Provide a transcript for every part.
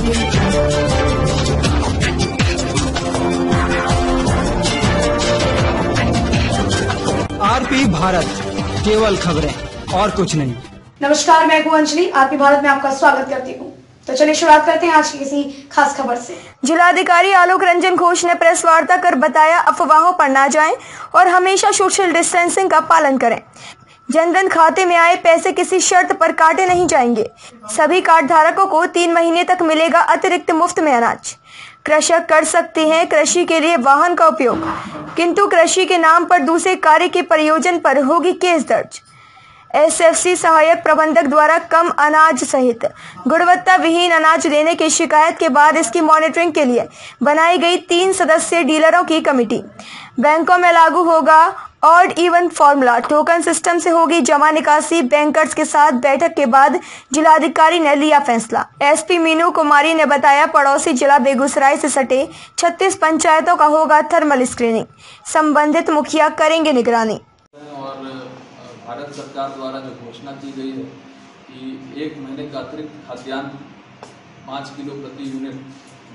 RP Bharat, केवल खबरें और कुछ नहीं। नमस्कार, मैं हूं अंजलि। आरपी भारत में आपका स्वागत करती हूं। तो चलिए शुरुआत करते हैं आज की किसी खास खबर से। जिलाधिकारी आलोक रंजन घोष ने प्रेस वार्ता कर बताया, अफवाहों पर ना जाएं और हमेशा सोशल डिस्टेंसिंग का पालन करें। जनधन खाते में आए पैसे किसी शर्त पर काटे नहीं जाएंगे। सभी कार्ड धारकों को 3 महीने तक मिलेगा अतिरिक्त मुफ्त में अनाज। कृषक कर सकते हैं कृषि के लिए वाहन का उपयोग, किंतु कृषि के नाम पर दूसरे कार्य के प्रयोजन पर होगी केस दर्ज। एसएफसी सहायक प्रबंधक द्वारा कम अनाज सहित गुणवत्ता विहीन अनाज देने की शिकायत के बाद इसकी मॉनिटरिंग के लिए बनाई गई 3 सदस्यीय डीलरों की कमेटी। बैंकों में लागू होगा odd even formula, token system से होगी जमा निकासी। बैंकर्स के साथ बैठक के बाद जिलाधिकारी ने लिया फैसला। एसपी मीनू कुमारी ने बताया, पड़ोसी जिला बेगूसराय से सटे 36 पंचायतों का होगा थर्मल स्क्रीनिंग, संबंधित मुखिया करेंगे निगरानी। और भारत सरकार द्वारा जो घोषणा की गई है कि 1 महीने का अतिरिक्त खाद्यान्न 5 किलो प्रति यूनिट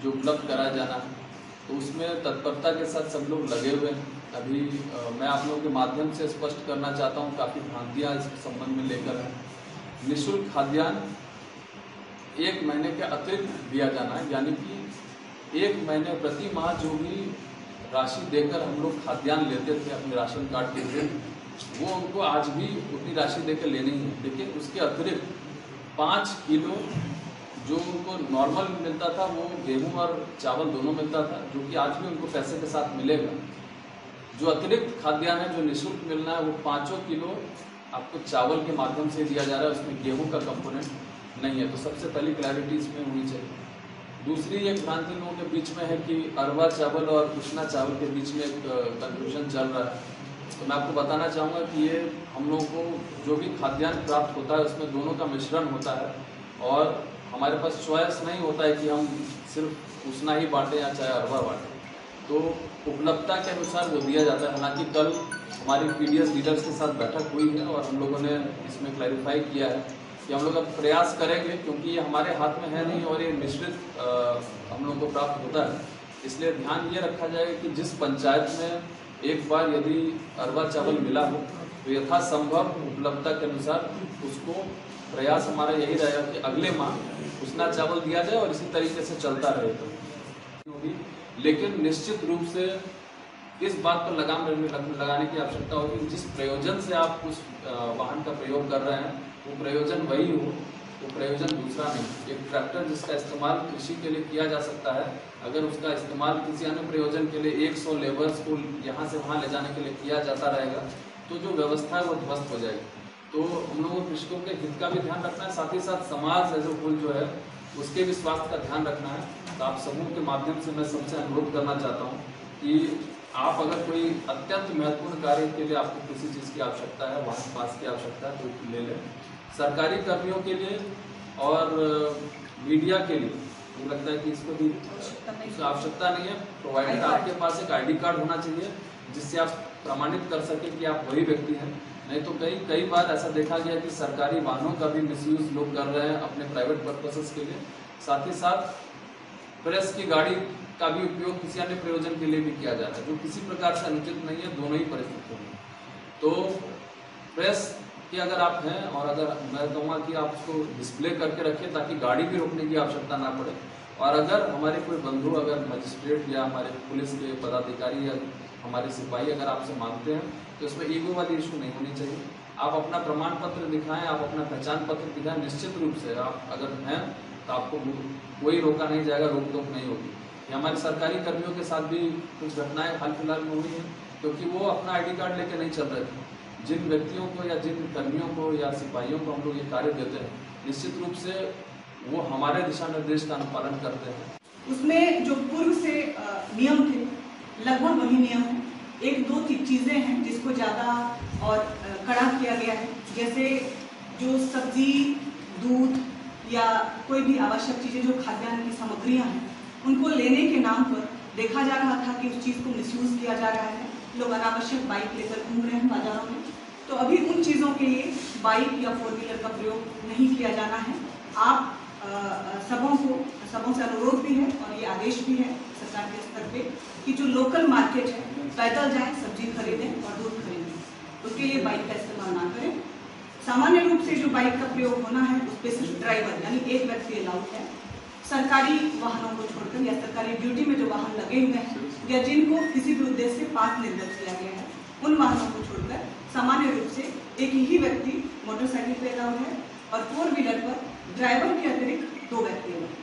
जो उपलब्ध कराया जाना है, तो उसमें तत्परता के साथ सब लोग लगे हुए हैं। अभी मैं आप लोगों के माध्यम से स्पष्ट करना चाहता हूँ, काफ़ी भ्रांतियाँ इस संबंध में लेकर हैं। निःशुल्क खाद्यान्न 1 महीने के अतिरिक्त दिया जाना है, यानी कि 1 महीने प्रति माह जो भी राशि देकर हम लोग खाद्यान्न लेते थे अपने राशन कार्ड के लिए, वो उनको आज भी उतनी राशि देकर लेनी है। लेकिन उसके अतिरिक्त 5 किलो जो उनको नॉर्मल मिलता था, वो गेहूं और चावल दोनों मिलता था, जो कि आज भी उनको पैसे के साथ मिलेगा। जो अतिरिक्त खाद्यान्न है, जो निःशुल्क मिलना है, वो 5 किलो आपको चावल के माध्यम से दिया जा रहा है, उसमें गेहूं का कंपोनेंट नहीं है। तो सबसे पहली क्लैरिटी इसमें होनी चाहिए। दूसरी एक भ्रांति लोगों के बीच में है कि अरवा चावल और कृष्णा चावल के बीच में एक कंफ्यूजन चल रहा है। तो मैं आपको बताना चाहूँगा कि ये हम लोगों को जो भी खाद्यान्न प्राप्त होता है उसमें दोनों का मिश्रण होता है, और हमारे पास चॉइस नहीं होता है कि हम सिर्फ उसना ही बांटें या चाहे अरवा बांटें। तो उपलब्धता के अनुसार वो दिया जाता है। हालांकि कल हमारी पीडीएस लीडर्स के साथ बैठक हुई है और हम लोगों ने इसमें क्लैरिफाई किया है कि हम लोग अब प्रयास करेंगे, क्योंकि ये हमारे हाथ में है नहीं और ये मिश्रित हम लोग को प्राप्त होता है। इसलिए ध्यान ये रखा जाएगा कि जिस पंचायत में एक बार यदि अरवा चावल मिला हो तो यथासंभव उपलब्धता के अनुसार उसको प्रयास हमारा यही रहेगा कि अगले माह उसना चावल दिया जाए और इसी तरीके से चलता रहे। तो लेकिन निश्चित रूप से इस बात पर लगाम लगाने की आवश्यकता होगी कि जिस प्रयोजन से आप उस वाहन का प्रयोग कर रहे हैं वो प्रयोजन वही हो, वो प्रयोजन दूसरा नहीं। एक ट्रैक्टर जिसका इस्तेमाल कृषि के लिए किया जा सकता है, अगर उसका इस्तेमाल किसी अन्य प्रयोजन के लिए 100 लेबर्स को यहाँ से वहाँ ले जाने के लिए किया जाता रहेगा, तो जो व्यवस्था है वो ध्वस्त हो जाएगी। तो हम लोगों को कृषकों के हित का भी ध्यान रखना है, साथ ही साथ समाज एज ए होल जो है उसके भी स्वास्थ्य का ध्यान रखना है। तो आप समूह के माध्यम से मैं सबसे अनुरोध करना चाहता हूँ कि आप अगर कोई अत्यंत महत्वपूर्ण कार्य के लिए आपको किसी चीज़ की आवश्यकता है, वाहन पास की आवश्यकता है, तो ले लें। सरकारी कर्मियों के लिए और मीडिया के लिए मुझे लगता है कि इसको भी आवश्यकता नहीं है। प्रोवाइडेड आपके पास एक ID कार्ड होना चाहिए जिससे आप प्रमाणित कर सकें कि आप वही व्यक्ति हैं। नहीं तो कई बार ऐसा देखा गया कि सरकारी वाहनों का भी मिसयूज लोग कर रहे हैं अपने प्राइवेट पर्पसेस के लिए। साथ ही साथ प्रेस की गाड़ी का भी उपयोग किसी अन्य प्रयोजन के लिए भी किया जा रहा है, जो किसी प्रकार से अनुचित नहीं है दोनों ही परिस्थितियों में। तो प्रेस के अगर आप हैं, और अगर मैं कहूँगा कि आप उसको डिस्प्ले करके रखें ताकि गाड़ी भी रोकने की आवश्यकता ना पड़े। और अगर हमारे कोई बंधु, अगर मजिस्ट्रेट या हमारे पुलिस के पदाधिकारी या हमारे सिपाही अगर आपसे मांगते हैं तो इसमें ईगो वाली इशू नहीं होनी चाहिए। आप अपना प्रमाण पत्र दिखाएं, आप अपना पहचान पत्र दिखाएं। निश्चित रूप से आप अगर हैं तो आपको कोई रोका नहीं जाएगा, रोक टोक नहीं होगी। ये हमारे सरकारी कर्मियों के साथ भी कुछ घटनाएं हाल फिलहाल में हुई हैं, क्योंकि वो अपना ID कार्ड लेके नहीं चल रहे थे। जिन व्यक्तियों को या जिन कर्मियों को या सिपाहियों को हम लोग ये कार्य देते हैं, निश्चित रूप से वो हमारे दिशा निर्देश का अनुपालन करते हैं। उसमें जो पूर्व से नियम थे लगभग वही नियम है। 1-2 चीजें हैं जिसको ज्यादा और कड़ा किया गया है, जैसे जो सब्जी, दूध या कोई भी आवश्यक चीजें जो खाद्यान्न की सामग्रियां हैं, उनको लेने के नाम पर देखा जा रहा था कि उस चीज को मिसयूज किया जा रहा है। लोग अनावश्यक बाइक लेकर घूम रहे हैं बाजारों में। तो अभी उन चीजों के लिए बाइक या 4 व्हीलर का प्रयोग नहीं किया जाना है। आप सबों को सबों से अनुरोध भी है और ये आदेश भी है सरकार के स्तर पे कि जो लोकल मार्केट है पैदल जाएं, सब्जी खरीदें और दूध खरीदें, उसके लिए बाइक का इस्तेमाल ना करें। सामान्य रूप से जो बाइक का प्रयोग होना है उस पर सिर्फ ड्राइवर यानी एक व्यक्ति अलाउड है। सरकारी वाहनों को छोड़कर या सरकारी ड्यूटी में जो वाहन लगे हुए हैं या जिनको किसी भी उद्देश्य से पार्क निर्गत किया गया है उन वाहनों को छोड़कर सामान्य रूप से एक ही व्यक्ति मोटरसाइकिल पे अलाउड है और 4 व्हीलर पर ड्राइवर के अतिरिक्त 2 व्यक्ति अलाउड।